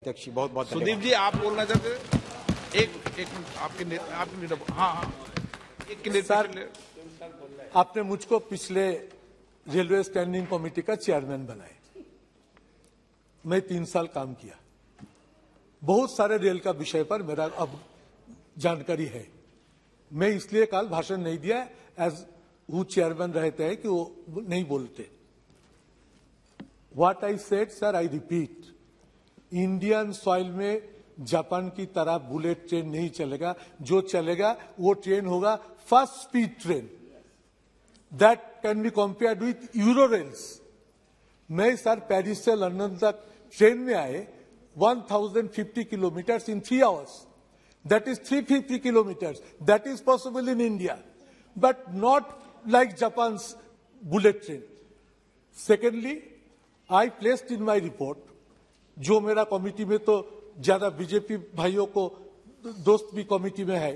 अध्यक्ष जी बहुत बहुत सुदीप जी आप बोलना चाहते हैं? एक मिनट आपके हाँ एक सर, आपने मुझको पिछले रेलवे स्टैंडिंग कमेटी का चेयरमैन बनाया। मैं 3 साल काम किया। बहुत सारे रेल का विषय पर मेरा अब जानकारी है। मैं इसलिए कल भाषण नहीं दिया एज वो चेयरमैन रहते हैं कि वो नहीं बोलते। What I said sir I repeat, Indian soil में जापान की तरह बुलेट ट्रेन नहीं चलेगा। जो चलेगा वो ट्रेन होगा fast speed train that can be compared with euro rails. मैं सर पेरिस से लंदन तक ट्रेन में आए 1050 kilometres in 3 hours. That is 350 kilometres. That is possible in India but not like Japan's bullet train. Secondly, I placed in my report, जो मेरा committee में तो ज्यादा बीजेपी भाइयों को दोस्त भी कमेटी में है,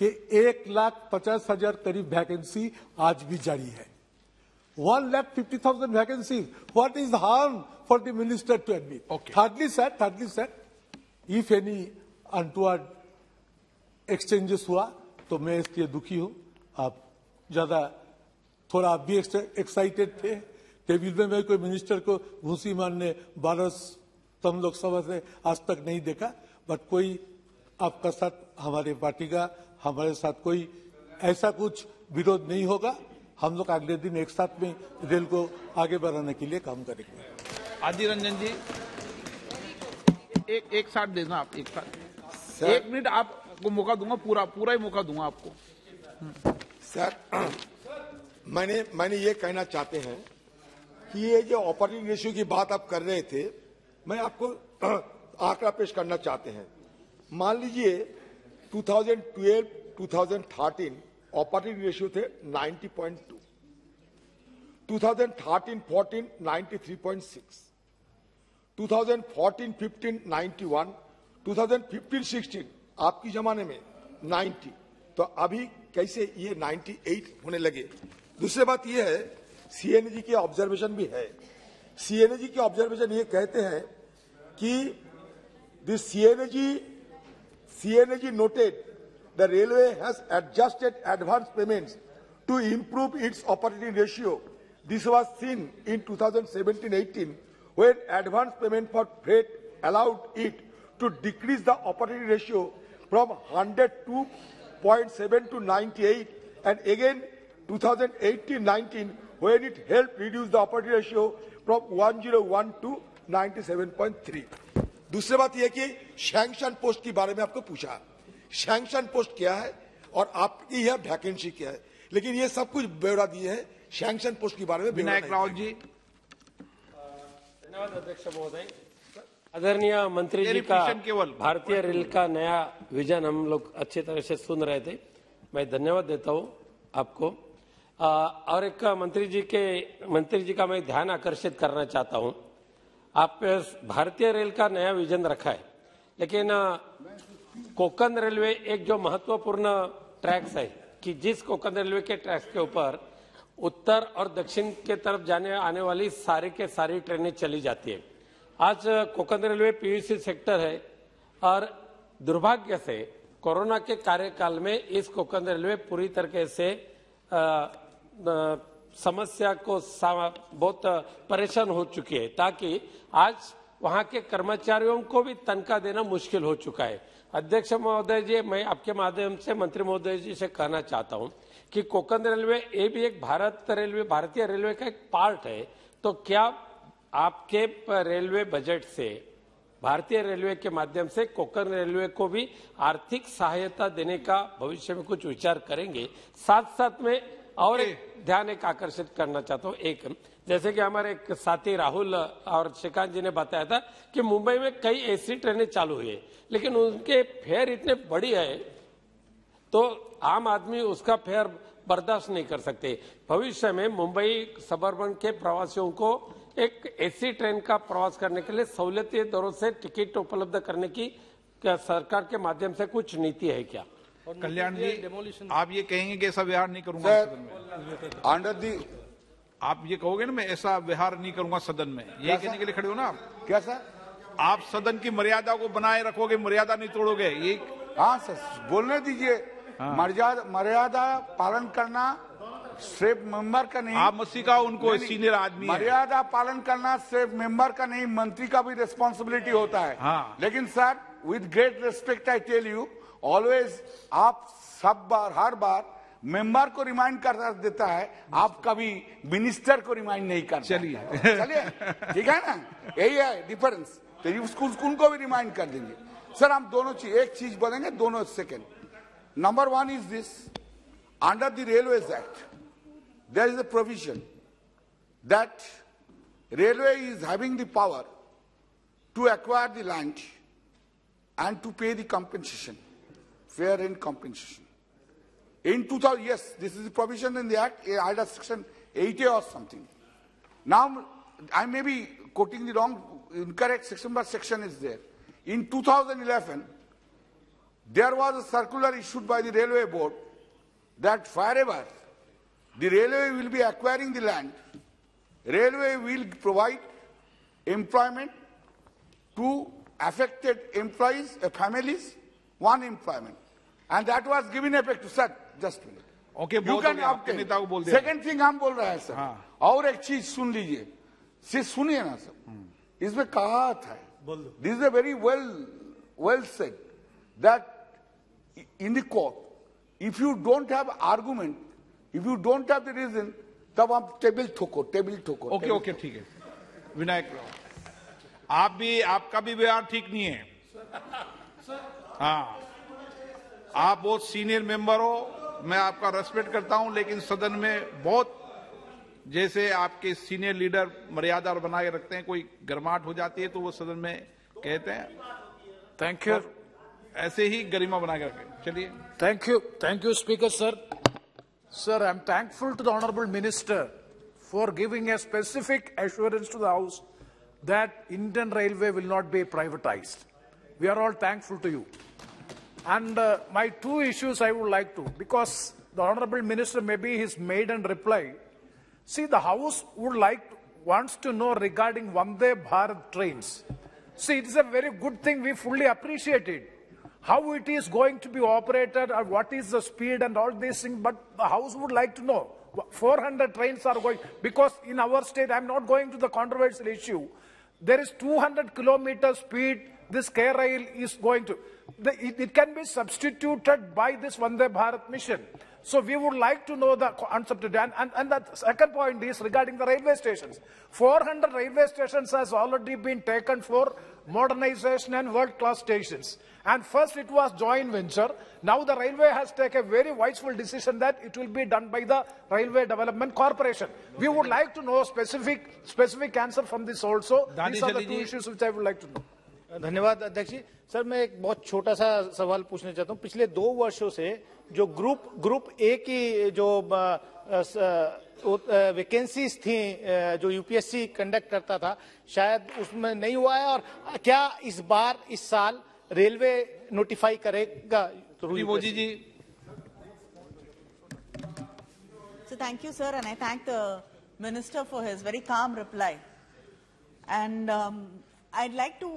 कि 1,50,000 करीब वैकेंसी आज भी जारी है। 1,50,000 vacancy, what is harm for the minister to admit? Thirdly sir, if any untoward exchanges हुआ तो मैं इसलिए दुखी हूं। आप ज्यादा थोड़ा आप भी एक्साइटेड थे। टेबल में मैं कोई मिनिस्टर को घूसी मारने 12 तम लोकसभा से आज तक नहीं देखा। बट कोई आपका साथ, हमारे पार्टी का हमारे साथ कोई ऐसा कुछ विरोध नहीं होगा। हम लोग अगले दिन एक साथ में रेल को आगे बढ़ाने के लिए काम करेंगे। आदि रंजन जी एक साथ देना आप, एक साथ 1 मिनट आपको मौका दूंगा, पूरा ही मौका दूंगा आपको। सर, मैंने ये कहना चाहते हैं कि ये जो ऑपरेटिंग रेशियो की बात आप कर रहे थे, मैं आपको आंकड़ा पेश करना चाहते हैं। मान लीजिए 2012-2013 ऑपरेटिंग रेशियो थे 90.2, 2013-14 93.6, 2014-15 91, 2015-16 आपकी जमाने में 90। तो अभी कैसे ये 98 होने लगे? दूसरी बात ये है, सीएनजी के ऑब्जर्वेशन भी है। सीएनजी के ऑब्जर्वेशन ये कहते हैं कि the CNG noted the railway has adjusted advance payments to improve its operating ratio. This was seen in 2017-18 when advance payment for freight allowed it to decrease the operating ratio from 102.7 to 98, and again 2018-19 when it helped reduce the operating ratio from 101 to 97.3. दूसरी बात यह कि sanction post के बारे में आपको पूछा, sanction post क्या है और आपकी यह वैकेंसी क्या है, लेकिन ये सब कुछ ब्यौरा दिए है। सैंक्शन पोस्ट के बारे में विनायक राव जी। धन्यवाद अध्यक्ष महोदय। आदरणीय मंत्री जी का भारतीय रेल का नया विजन हम लोग अच्छी तरह से सुन रहे थे। मैं धन्यवाद देता हूं आपको। और एक मंत्री जी का मैं ध्यान आकर्षित करना चाहता हूं। आप भारतीय रेल का नया विजन रखा है, लेकिन कोंकण रेलवे एक जो महत्वपूर्ण ट्रैक्स है कि जिस कोंकण रेलवे के ट्रैक्स के ऊपर उत्तर और दक्षिण के तरफ जाने आने वाली सारी के सारी ट्रेनें चली जाती है। आज कोंकण रेलवे पीयूसी सेक्टर है और दुर्भाग्य से कोरोना के कार्यकाल में इस कोंकण रेलवे पूरी तरीके से समस्या को बहुत परेशान हो चुकी है, ताकि आज वहां के कर्मचारियों को भी तनख्वाह देना मुश्किल हो चुका है। अध्यक्ष महोदय जी, मैं आपके माध्यम से मंत्री महोदय जी से कहना चाहता हूं कि कोंकण रेलवे ये भी एक भारतीय रेलवे का एक पार्ट है। तो क्या आपके रेलवे बजट से भारतीय रेलवे के माध्यम से कोंकण रेलवे को भी आर्थिक सहायता देने का भविष्य में कुछ विचार करेंगे? साथ साथ में और ध्यान आकर्षित करना चाहता हूँ। एक जैसे कि हमारे एक साथी राहुल और श्रीकांत जी ने बताया था कि मुंबई में कई ऐसी ट्रेनें चालू हुई है, लेकिन उनके फेयर इतने बड़ी है तो आम आदमी उसका फेयर बर्दाश्त नहीं कर सकते। भविष्य में मुंबई सबअर्बन के प्रवासियों को एक ऐसी ट्रेन का प्रवास करने के लिए सहूलियती दरों से टिकट उपलब्ध करने की क्या सरकार के माध्यम से कुछ नीति है क्या? कल्याण जी, आप ये कहेंगे कि ऐसा व्यवहार नहीं करूंगा सदन में? आप ये कहोगे ना मैं ऐसा व्यवहार नहीं करूंगा सदन में, ये कहने के लिए खड़े हो ना आप? क्या सर? आप सदन की मर्यादा को बनाए रखोगे, मर्यादा नहीं तोड़ोगे। ये हाँ सर, बोलने दीजिए। मर्यादा पालन करना सिर्फ मेंबर का नहीं, आप मसीह का उनको सीनियर आदमी है। मर्यादा पालन करना सिर्फ मेंबर का नहीं, मंत्री का भी रिस्पॉन्सिबिलिटी होता है। हाँ। लेकिन sir, with great respect I tell you, always आप सब बार हर बार मेंबर को रिमाइंड कर देता है, आप कभी मिनिस्टर को रिमाइंड नहीं करते। चलिए ठीक है ना, यही है डिफरेंस। तो स्कूल को भी रिमाइंड कर देंगे। सर हम दोनों चीज, एक चीज बोलेंगे दोनों second. Number one is this, under the railways act there is a provision that railway is having the power to acquire the land and to pay the compensation, fair and compensation. In 2000, yes, this is the provision in the act, either section 80 or something. Now, I may be quoting the wrong, incorrect section, but section is there. In 2011, there was a circular issued by the railway board that wherever the railway will be acquiring the land, railway will provide employment to affected employees, families, one employment. And that was given effect to, sir, just a minute. Okay, you can obtain. Second thing हम बोल रहे हैं sir, और एक चीज सुन लीजिए, सिर्फ सुनिए ना सर, इसमें कहा था, this is a very well said, that in the court, if you don't have argument, if you don't have the reason, तब आप टेबल ठोको। ओके ठीक है। विनायक आपका भी व्यवहार ठीक नहीं है। हाँ, आप बहुत सीनियर मेंबर हो, मैं आपका रेस्पेक्ट करता हूं, लेकिन सदन में बहुत जैसे आपके सीनियर लीडर मर्यादा बनाए रखते हैं, कोई गर्माहट हो जाती है तो वो सदन में कहते हैं। Thank you. ऐसे ही गरिमा बना के रखें। चलिए। Thank you, Speaker, sir. Sir, I'm thankful to the Honorable Minister for giving a specific assurance to the House that Indian Railway will not be privatized. We are all thankful to you. And my two issues I would like to, because the Honorable Minister, maybe his maiden reply, see, the House wants to know regarding Vande Bharat trains. See, it is a very good thing, we fully appreciate it. How it is going to be operated, or what is the speed and all these things, but the House would like to know. 400 trains are going, because in our state, I'm not going to the controversial issue, there is 200 kilometer speed, this K-Rail is going to, it can be substituted by this Vande Bharat mission. So we would like to know the concept of that. And the second point is regarding the railway stations. 400 railway stations has already been taken for modernization and world-class stations. And first it was joint venture. Now the railway has taken a very wiseful decision that it will be done by the Railway Development Corporation. We would like to know specific answer from this also. These are the two issues which I would like to know. धन्यवाद अध्यक्ष जी। Sir मैं एक बहुत छोटा सा सवाल पूछना चाहता हूँ। पिछले 2 वर्षों से जो ग्रुप ए की जो वैकेंसीज थी जो यूपीएससी कंडक्ट करता था, शायद उसमें नहीं हुआ है, और क्या इस साल रेलवे नोटिफाई करेगा? So thank you, sir, and I thank the Minister for his very calm reply. And I'd like to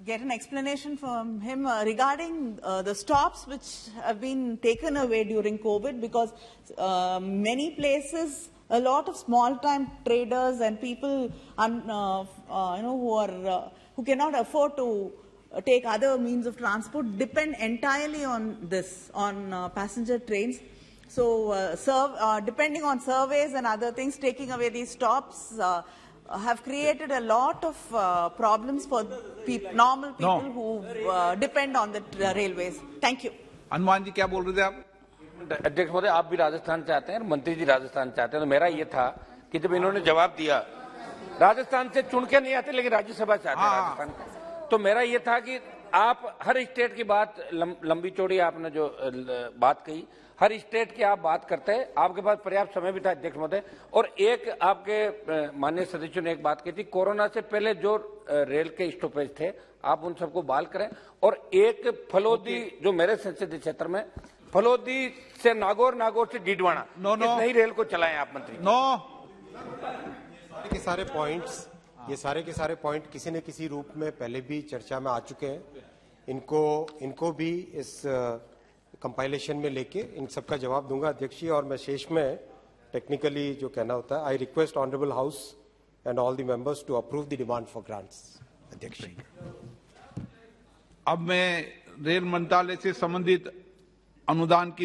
get an explanation from him regarding the stops which have been taken away during COVID, because many places, a lot of small-time traders and people, who cannot afford to take other means of transport depend entirely on this, on passenger trains. So, depending on surveys and other things, taking away these stops have created a lot of problems for normal people who depend on the railways. Thank you. Hanuman ji क्या बोल रहे थे आप? अध्यक्ष महोदय, आप भी राजस्थान चाहते हैं और मंत्री जी राजस्थान चाहते हैं, तो मेरा ये था कि जब इन्होंने जवाब दिया राजस्थान से चुन के नहीं आते लेकिन राज्यसभा चाहते हैं राजस्थान, तो मेरा ये था कि आप हर स्टेट की बात लंबी चौड़ी आपने जो बात कही, हर स्टेट की आप बात करते हैं, आपके पास पर्याप्त समय भी था अध्यक्ष महोदय। और एक आपके माननीय सदस्यों ने एक बात की थी, कोरोना से पहले जो रेल के स्टॉपेज थे आप उन सबको बहाल करें, और एक फलोदी जो मेरे संसदीय क्षेत्र में फलोदी से नागौर, नागौर से डीडवाना इस नई रेल को चलाएं आप मंत्री। के सारे पॉइंट्स ये सारे के सारे पॉइंट किसी न किसी रूप में पहले भी चर्चा में आ चुके हैं। इनको भी इस कंपाइलेशन में लेके इन सबका जवाब दूंगा अध्यक्ष जी। और मैं शेष में टेक्निकली जो कहना होता है, I request honourable house and all the members to approve the demand for grants. अध्यक्ष जी, अब मैं रेल मंत्रालय से संबंधित अनुदान की